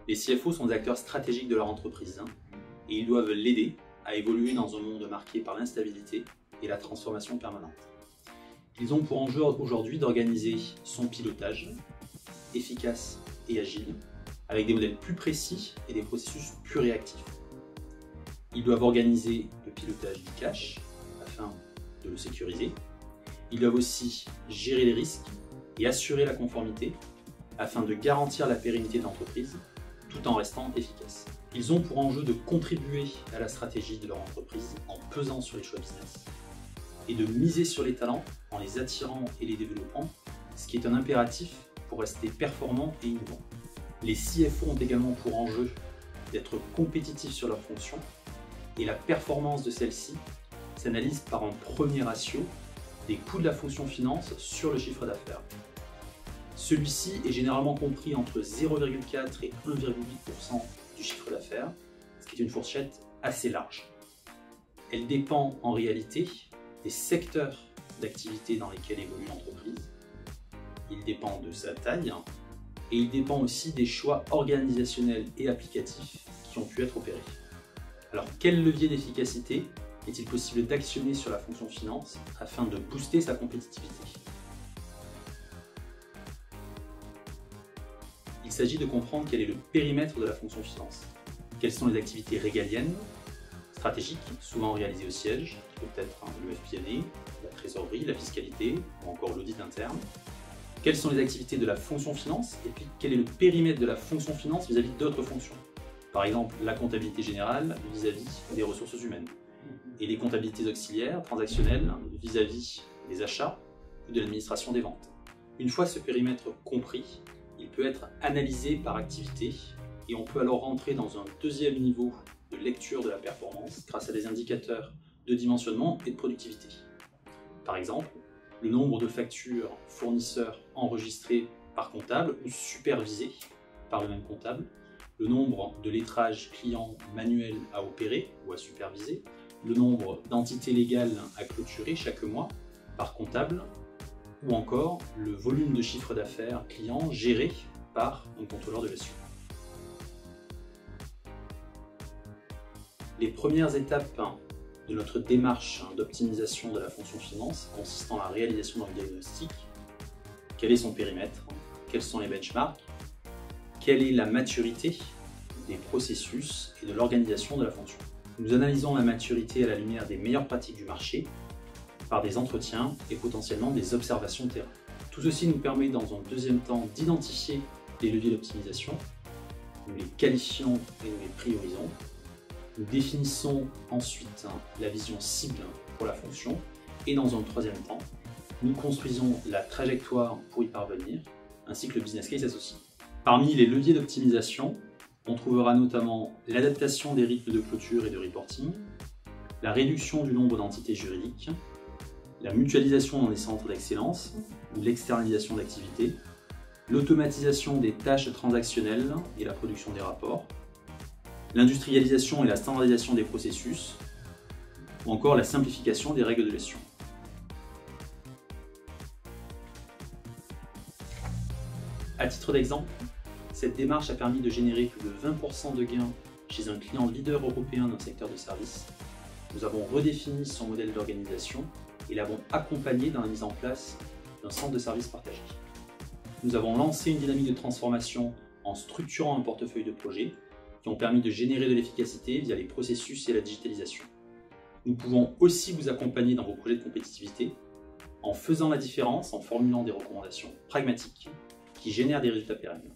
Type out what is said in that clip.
Les CFO sont des acteurs stratégiques de leur entreprise et ils doivent l'aider à évoluer dans un monde marqué par l'instabilité et la transformation permanente. Ils ont pour enjeu aujourd'hui d'organiser son pilotage efficace et agile avec des modèles plus précis et des processus plus réactifs. Ils doivent organiser le pilotage du cash afin de le sécuriser. Ils doivent aussi gérer les risques et assurer la conformité afin de garantir la pérennité de l'entreprise tout en restant efficaces. Ils ont pour enjeu de contribuer à la stratégie de leur entreprise en pesant sur les choix business et de miser sur les talents en les attirant et les développant, ce qui est un impératif pour rester performants et innovants. Les CFO ont également pour enjeu d'être compétitifs sur leurs fonctions et la performance de celle-ci s'analyse par un premier ratio des coûts de la fonction finance sur le chiffre d'affaires. Celui-ci est généralement compris entre 0,4 et 1,8% du chiffre d'affaires, ce qui est une fourchette assez large. Elle dépend en réalité des secteurs d'activité dans lesquels évolue l'entreprise. Il dépend de sa taille et il dépend aussi des choix organisationnels et applicatifs qui ont pu être opérés. Alors, quel levier d'efficacité est-il possible d'actionner sur la fonction finance afin de booster sa compétitivité? Il s'agit de comprendre quel est le périmètre de la fonction finance. Quelles sont les activités régaliennes, stratégiques, souvent réalisées au siège, qui peuvent être le FP&A, la trésorerie, la fiscalité ou encore l'audit interne. Quelles sont les activités de la fonction finance et puis quel est le périmètre de la fonction finance vis-à-vis d'autres fonctions. Par exemple, la comptabilité générale vis-à-vis des ressources humaines et les comptabilités auxiliaires, transactionnelles vis-à-vis des achats ou de l'administration des ventes. Une fois ce périmètre compris, il peut être analysé par activité et on peut alors rentrer dans un deuxième niveau de lecture de la performance grâce à des indicateurs de dimensionnement et de productivité. Par exemple, le nombre de factures fournisseurs enregistrées par comptable ou supervisées par le même comptable, le nombre de lettrages clients manuels à opérer ou à superviser, le nombre d'entités légales à clôturer chaque mois par comptable, ou encore le volume de chiffre d'affaires client géré par un contrôleur de gestion. Les premières étapes de notre démarche d'optimisation de la fonction finance consistent en la réalisation d'un diagnostic. Quel est son périmètre? Quels sont les benchmarks? Quelle est la maturité des processus et de l'organisation de la fonction? Nous analysons la maturité à la lumière des meilleures pratiques du marché par des entretiens et potentiellement des observations de terrain. Tout ceci nous permet dans un deuxième temps d'identifier les leviers d'optimisation, nous les qualifions et nous les priorisons. Nous définissons ensuite la vision cible pour la fonction et dans un troisième temps, nous construisons la trajectoire pour y parvenir ainsi que le business case associé. Parmi les leviers d'optimisation, on trouvera notamment l'adaptation des rythmes de clôture et de reporting, la réduction du nombre d'entités juridiques, la mutualisation dans des centres d'excellence ou l'externalisation d'activités, l'automatisation des tâches transactionnelles et la production des rapports, l'industrialisation et la standardisation des processus, ou encore la simplification des règles de gestion. À titre d'exemple, cette démarche a permis de générer plus de 20% de gains chez un client leader européen dans le secteur de services. Nous avons redéfini son modèle d'organisation et l'avons accompagné dans la mise en place d'un centre de services partagé. Nous avons lancé une dynamique de transformation en structurant un portefeuille de projets qui ont permis de générer de l'efficacité via les processus et la digitalisation. Nous pouvons aussi vous accompagner dans vos projets de compétitivité en faisant la différence, en formulant des recommandations pragmatiques qui génèrent des résultats pérennes.